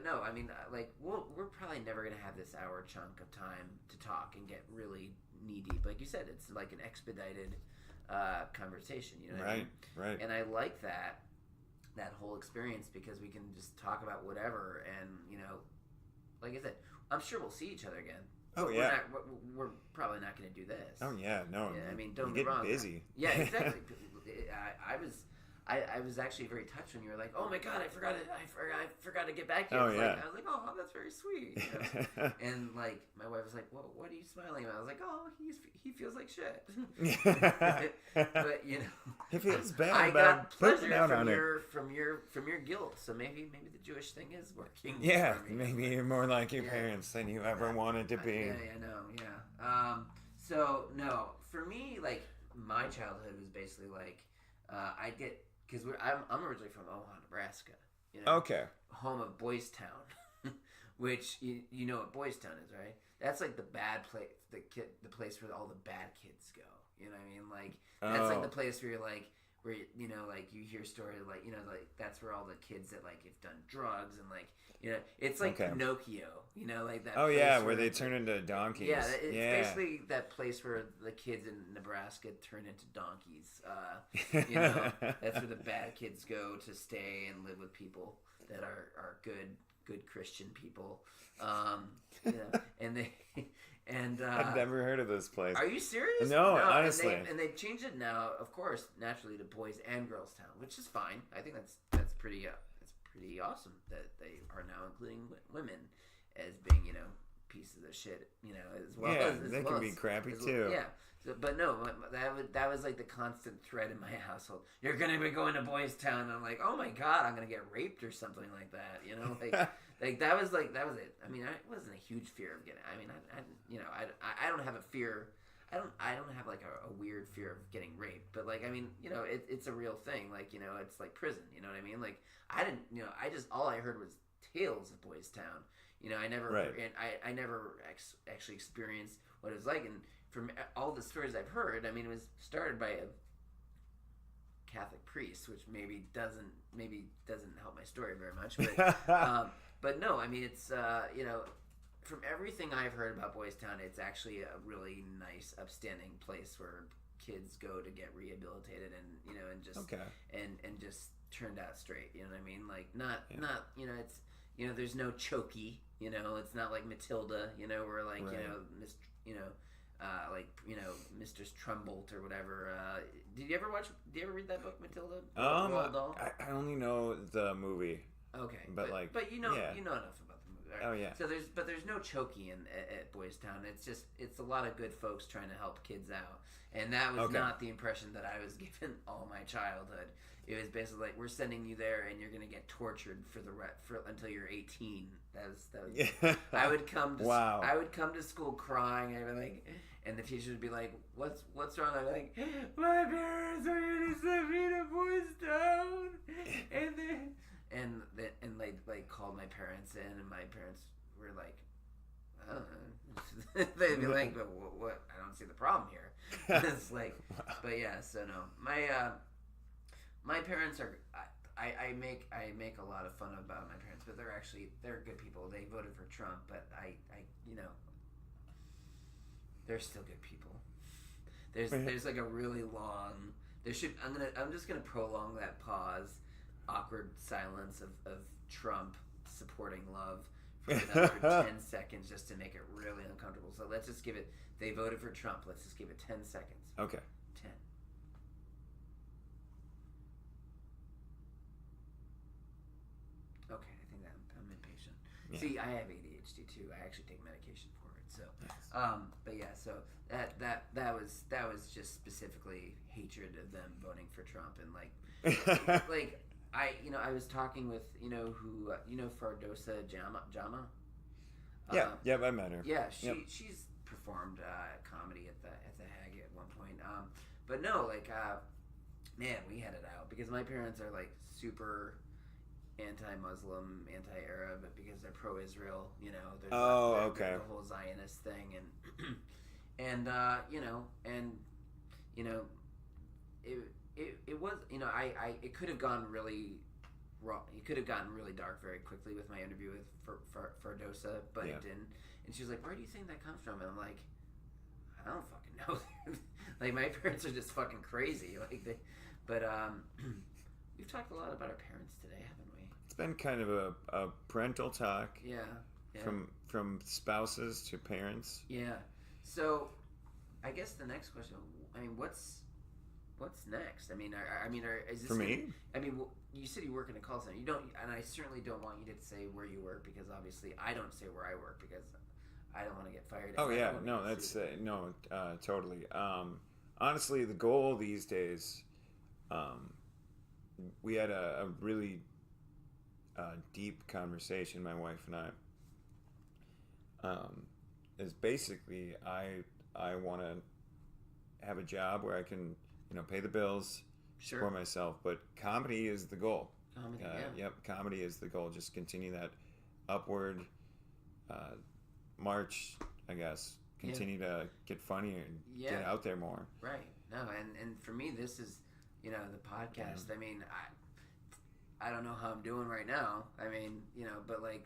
No. I mean, like we're probably never gonna have this hour chunk of time to talk and get really knee deep. Like you said, it's like an expedited conversation. You know what I mean? Right. And I like that whole experience, because we can just talk about whatever, and you know, like I said, I'm sure we'll see each other again. Oh yeah, we're probably not going to do this. Oh yeah, no. Yeah, I mean, don't get wrong. Busy. Yeah, exactly. I was actually very touched when you were like, "Oh my God, I forgot to get back to you." I was like, "Oh, that's very sweet." You know? And like my wife was like, "Well, what are you smiling about?" I was like, "Oh, he feels like shit." But you know, he feels bad. I got pleasure from your guilt. So maybe the Jewish thing is working. Yeah, maybe you're more like your parents than you ever wanted to be. Yeah. So no, for me, like my childhood was basically like because I'm originally from Omaha, Nebraska. You know, okay. Home of Boys Town, which you know what Boys Town is, right? That's like the bad place, the place where all the bad kids go. You know what I mean? Like that's like the place where you're like, where you know, like you hear stories like, you know, like that's where all the kids that like have done drugs and like, you know, it's like Pinocchio. You know, like that. Oh yeah, where they turn into donkeys. Yeah, it's basically that place where the kids in Nebraska turn into donkeys. You know, that's where the bad kids go to stay and live with people that are good Christian people. You know, and they and I've never heard of this place. Are you serious? No, honestly. And they've changed it now, of course, naturally to Boys and Girls Town, which is fine. I think that's pretty awesome that they are now including women as being, you know, pieces of shit, you know, as well. Yeah, they can be crappy too. Yeah. So, but no, that was like the constant thread in my household. You're gonna be going to Boys Town, and I'm like, oh my god, I'm gonna get raped or something like that, you know, like that was it. I mean, I wasn't a huge fear of getting. I mean, I don't have a fear. I don't have like a weird fear of getting raped, but like, I mean, you know, it's a real thing. Like, you know, it's like prison. You know what I mean? Like, I didn't, you know, all I heard was tales of Boys Town. You know, I never, and I never actually experienced what it was like. And from all the stories I've heard, I mean, it was started by a Catholic priest, which maybe doesn't help my story very much. But no, I mean, it's you know, from everything I've heard about Boys Town, it's actually a really nice, upstanding place where kids go to get rehabilitated and, you know, and just and just turned out straight. You know what I mean? Like not you know, it's, you know, there's no chokey. You know, it's not like Matilda. You know, where like you know, like, you know, Mistress Trumbolt or whatever. Did you ever read that book, Matilda? I only know the movie. Okay, but you know enough about the movie. Right? Oh yeah. So there's no chokey at Boys Town. It's a lot of good folks trying to help kids out, and that was not the impression that I was given all my childhood. It was basically like, we're sending you there, and you're gonna get tortured for until you're 18. That was. I would come to school crying. I'd be like, and the teacher would be like, "What's wrong?" I'd be like, "My parents are gonna send me to Boys Town," and then. And they like called my parents in, and my parents were like, I don't know. They'd be like, but what? I don't see the problem here. It's like, but yeah. So no, my parents are. I make a lot of fun about my parents, but they're good people. They voted for Trump, but I you know, they're still good people. There's like a really long. I'm just gonna prolong that pause. Awkward silence of Trump supporting love for another 10 seconds just to make it really uncomfortable. So let's just give it, they voted for Trump. Let's just give it 10 seconds. Okay. 10. Okay, I think that I'm impatient. Yeah. See, I have ADHD too. I actually take medication for it. So, nice. But yeah, so that was just specifically hatred of them voting for Trump and like I was talking with, you know, who, you know, Fardosa Jama? Yeah, I met her. Yeah, she's performed comedy at the Hague at one point. But no, like, man, we had it out because my parents are like super anti-Muslim, anti-Arab, because they're pro-Israel. You know, there's the whole Zionist thing, and it was, you know, it could have gone really wrong. It could have gotten really dark very quickly with my interview with Fardosa, but it didn't. And she was like, "Where do you think that comes from?" And I'm like, "I don't fucking know." Like, my parents are just fucking crazy. Like, but we've talked a lot about our parents today, haven't we? It's been kind of a parental talk. Yeah. From spouses to parents. Yeah. So, I guess the next question. I mean, what's next? I mean, is this for me? I mean, you said you work in a call center. You don't, and I certainly don't want you to say where you work, because obviously I don't say where I work because I don't want to get fired. Oh yeah, no, that's totally. Honestly, the goal these days, we had a really deep conversation, my wife and I. Is basically I want to have a job where I can, you know, pay the bills, support myself, but comedy is the goal. Yep, comedy is the goal. Just continue that upward march, I guess. Continue to get funnier and get out there more. Right. No, and for me, this is, you know, the podcast. Yeah. I mean, I don't know how I'm doing right now. I mean, you know, but like,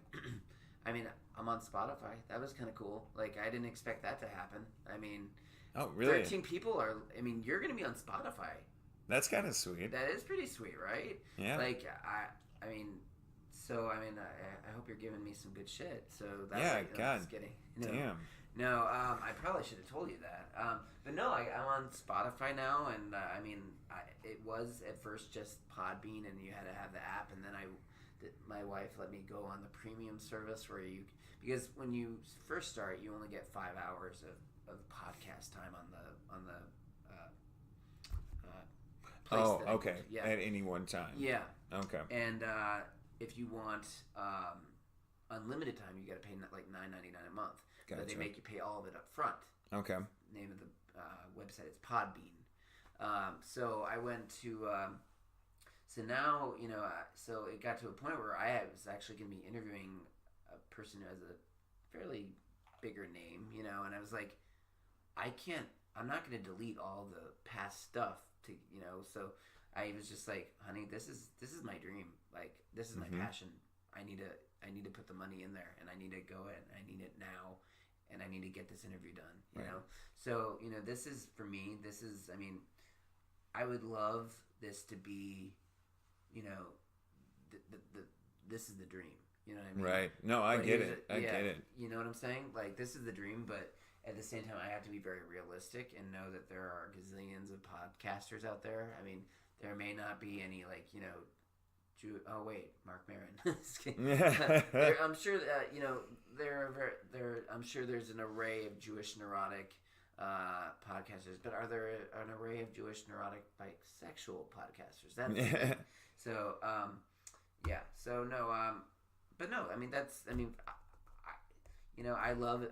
I mean, I'm on Spotify. That was kind of cool. Like, I didn't expect that to happen. I mean, oh, really? 13 people are. I mean, you're going to be on Spotify. That's kind of sweet. That is pretty sweet, right? Yeah. Like, I mean, so I mean, I hope you're giving me some good shit. So that's yeah, like, God, just kidding. damn. No, I probably should have told you that. But no, I'm on Spotify now, and I mean, it was at first just Podbean, and you had to have the app, and then my wife let me go on the premium service where because when you first start, you only get 5 hours of podcast time on the place. Oh, okay. At any one time. Yeah. Okay. And if you want unlimited time, you got to pay like $9.99 a month. Gotcha. But they make you pay all of it up front. Okay. Name of the website is Podbean. So I went to. So now, so it got to a point where I was actually going to be interviewing a person who has a fairly bigger name, and I was like, I'm not going to delete all the past stuff so I was just like, honey, this is my dream. Like, this is my passion. I need to put the money in there, and I need to go in. I need it now, and I need to get this interview done, you know? So, this is, for me, I mean, I would love this to be, this is the dream. You know what I mean? Right. No, I get it. I get it. You know what I'm saying? Like, this is the dream, but at the same time, I have to be very realistic and know that there are gazillions of podcasters out there. I mean, there may not be any, like, oh, wait, Mark Maron. I'm sure that, I'm sure there's an array of Jewish neurotic podcasters, but are there an array of Jewish neurotic bisexual podcasters? That's the thing. So, yeah. So, no, but no, I mean, I love it.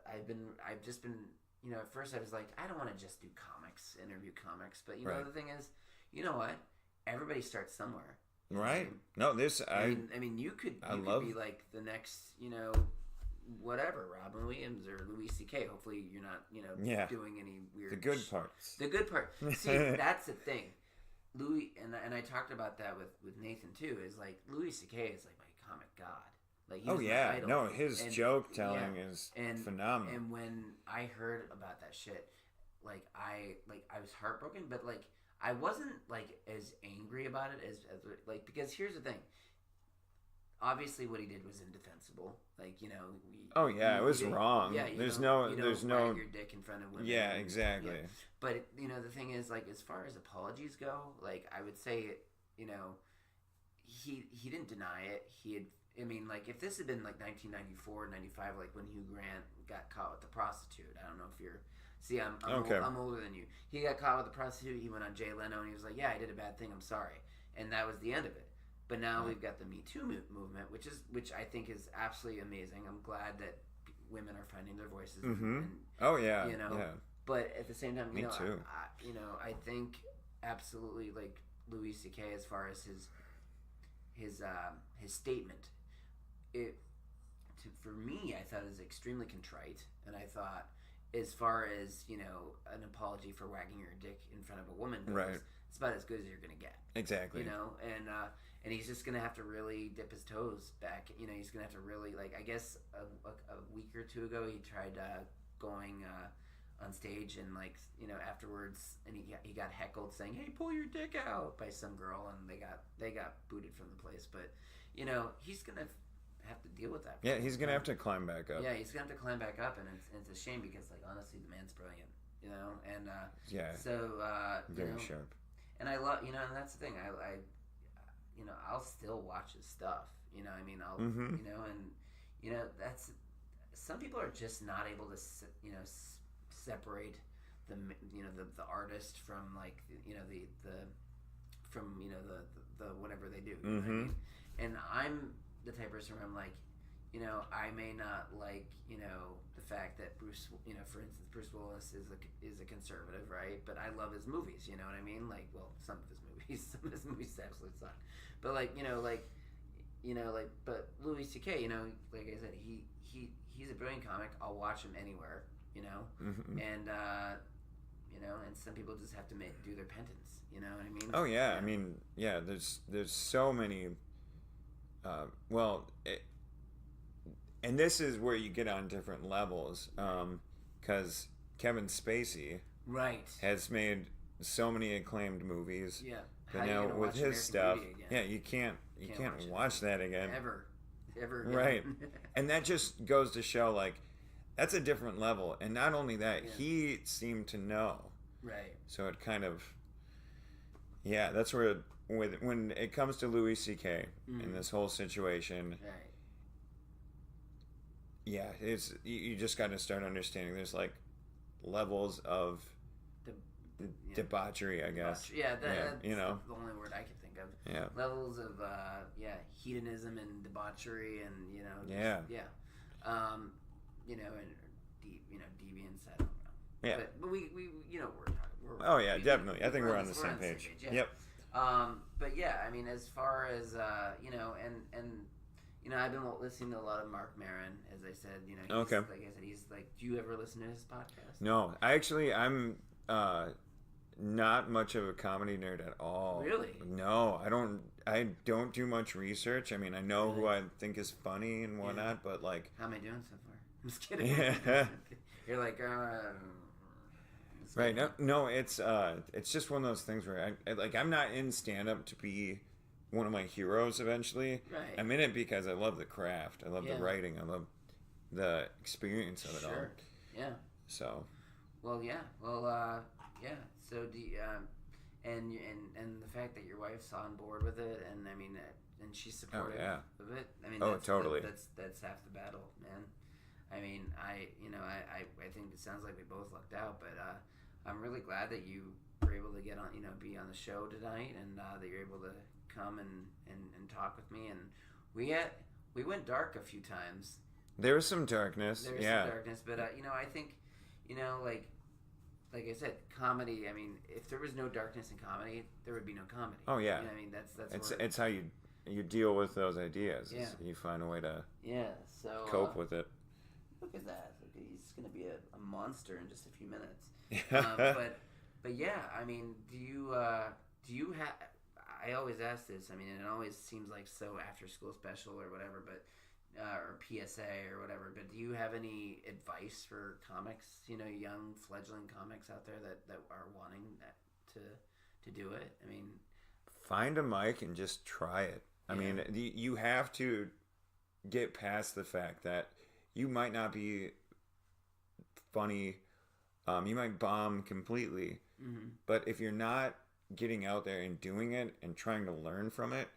I've just been, at first I was like, I don't want to just do comics, interview comics, but the thing is, you know what? Everybody starts somewhere. Right. No, I mean, you could be like the next, whatever, Robin Williams or Louis C.K. Hopefully you're not, doing any weird. The good parts. The good part. See, that's the thing. Louis, and I talked about that with Nathan too, is like, Louis C.K. is like my comic god. Like, oh yeah, no, his joke telling is phenomenal. And when I heard about that shit, like I was heartbroken, but like I wasn't like as angry about it as like, because here's the thing. Obviously, what he did was indefensible. Like, it was wrong. Yeah, there's no wag your dick in front of women. Yeah, exactly. Yeah. But the thing is, like, as far as apologies go, like, I would say, he didn't deny it. I mean, like, if this had been, like, 1994, 95, like, when Hugh Grant got caught with the prostitute, I don't know if you're... See, I'm older than you. He got caught with the prostitute, he went on Jay Leno, and he was like, yeah, I did a bad thing, I'm sorry. And that was the end of it. But now we've got the Me Too movement, which I think is absolutely amazing. I'm glad that women are finding their voices. Mm-hmm. And, yeah. But at the same time, Me too. I think absolutely, like, Louis C.K., as far as his statement, for me, I thought it was extremely contrite, and I thought, as far as an apology for wagging your dick in front of a woman goes, it's about as good as you're gonna get. Exactly. And he's just gonna have to really dip his toes back. He's gonna have to really, like, I guess a week or two ago he tried going on stage, and like afterwards, and he got heckled saying, "Hey, pull your dick out," by some girl, and they got booted from the place. But he's gonna have to deal with that. Yeah, he's gonna have to climb back up. Yeah, he's gonna have to climb back up, and it's a shame because, like, honestly, the man's brilliant. And so very sharp. And I love, and that's the thing. I I'll still watch his stuff. I'll and that's, some people are just not able to separate the artist from, like, the whatever they do. You know what I mean? And I'm the type of person where I'm like, I may not like, the fact that Bruce, for instance, Bruce Willis is a conservative, right? But I love his movies, you know what I mean? Like, well, some of his movies absolutely suck. But but Louis C.K., like I said, he's a brilliant comic. I'll watch him anywhere, and and some people just have to do their penance, you know what I mean? Oh yeah, I mean, yeah. There's so many. and this is where you get on different levels, because Kevin Spacey right has made so many acclaimed movies. Yeah. But now with his stuff, you can't watch that again. Ever again. Right. And that just goes to show, like, that's a different level. And not only that, he seemed to know. Right. So it kind of, that's where, when it comes to Louis C.K. in this whole situation, right. Yeah, it's, you just got to start understanding there's, like, levels of debauchery, I guess. That's you know, the only word I could think of. Yeah. Levels of hedonism and debauchery, and and deviance. I don't know. Yeah. But we we're oh yeah, definitely. I think we're on the same page. Yep. But yeah, I mean, as far as and I've been listening to a lot of Mark Maron, as I said. Okay. Like I said, he's like. Do you ever listen to his podcast? No, I'm not much of a comedy nerd at all. Really? No, I don't do much research. I mean, I know who I think is funny and whatnot, but like, how am I doing so far? I'm just kidding. You're like, right? No, it's just one of those things where I'm not in stand up to be one of my heroes eventually. Right. I'm in it because I love the craft. I love the writing. I love the experience of it all. Yeah. So. Well, yeah. Well, yeah. So do you, and the fact that your wife's on board with it, and I mean, and she's supportive of it. I mean, totally. That's half the battle, man. I mean, I think it sounds like we both lucked out, but I'm really glad that you were able to get on, be on the show tonight, and that you're able to come and talk with me. And we went dark a few times. There was some darkness. There was some darkness, but I think, like I said, comedy. I mean, if there was no darkness in comedy, there would be no comedy. Oh yeah. I mean, that's it's how you deal with those ideas. Yeah. You find a way to cope with it. Look at that. He's going to be a monster in just a few minutes. But yeah, I mean, do you have? I always ask this. I mean, it always seems like so after school special or whatever, but. Or PSA or whatever, but do you have any advice for comics, young fledgling comics out there that are wanting to do it? I mean, find a mic and just try it. I mean, you have to get past the fact that you might not be funny, you might bomb completely, but if you're not getting out there and doing it and trying to learn from it,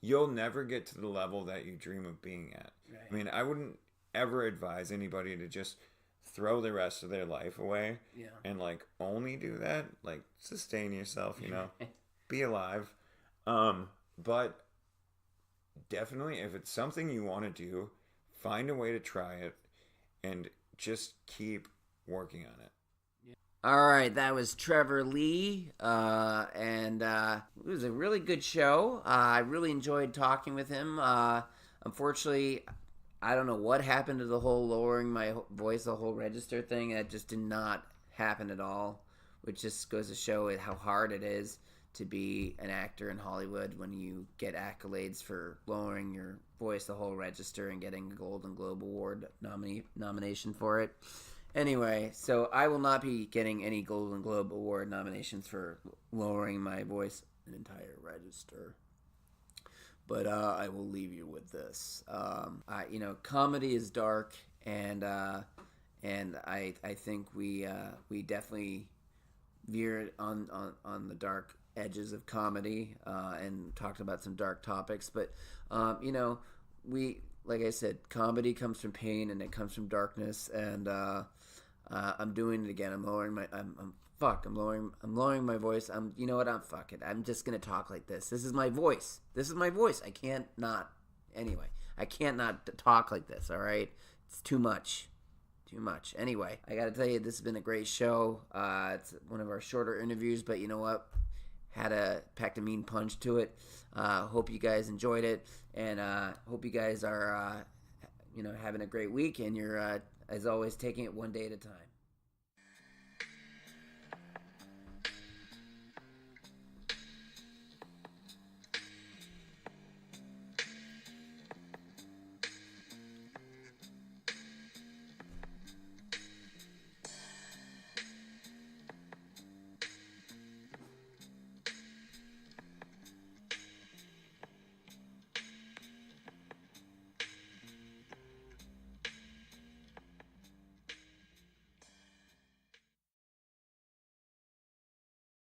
you'll never get to the level that you dream of being at. Right. I mean, I wouldn't ever advise anybody to just throw the rest of their life away and like only do that. Like, sustain yourself, be alive. But definitely, if it's something you want to do, find a way to try it and just keep working on it. All right, that was Trevor Lee, and it was a really good show. I really enjoyed talking with him. Unfortunately, I don't know what happened to the whole lowering my voice, the whole register thing. That just did not happen at all, which just goes to show how hard it is to be an actor in Hollywood when you get accolades for lowering your voice, the whole register, and getting a Golden Globe Award nomination for it. Anyway, so I will not be getting any Golden Globe Award nominations for lowering my voice an entire register. But I will leave you with this. Comedy is dark, and I think we definitely veered on the dark edges of comedy and talked about some dark topics. But like I said, comedy comes from pain and it comes from darkness, and I'm doing it again. I'm lowering my voice. Fuck it. I'm just gonna talk like this. This is my voice. I can't not. Anyway, I can't not talk like this. All right, it's too much. Anyway, I gotta tell you, this has been a great show. It's one of our shorter interviews, but you know what? Packed a mean punch to it. Hope you guys enjoyed it, and hope you guys are having a great week, and you're as always taking it one day at a time.